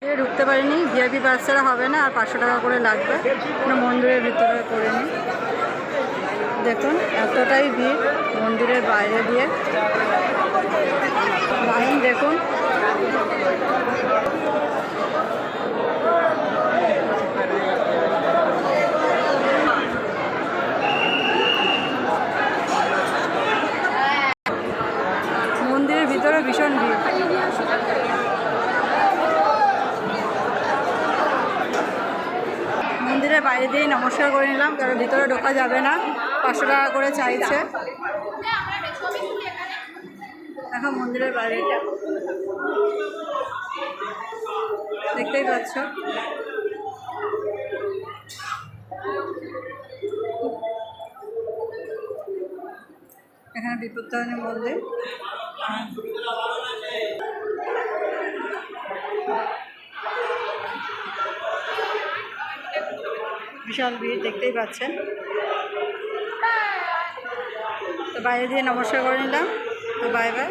ঢুকতে পারিনি, VIP pass ছাড়া হবে না, আর 500 টাকা করে লাগবে। মন্দিরের ভিতরে করে নিই। দেখুন এতটাই ভিড় মন্দিরের বাইরে দিয়ে, লাইন দেখুন। মন্দিরের ভিতরে ভীষণ ভিড়। মন্দিরের বাইরে দিয়েই নমস্কার করে নিলাম, কারণ ভিতরে ঢোকা যাবে না, 500 টাকা করে চাইছে। এখন মন্দিরের বাইরেটা দেখতেই পাচ্ছ। এখানে বিপত্তারিণী মন্দির। বিশাল ভিড় দেখতেই পাচ্ছেন। তো বাইরে দিয়ে নমস্কার করে নিলাম। তো বাই বাই।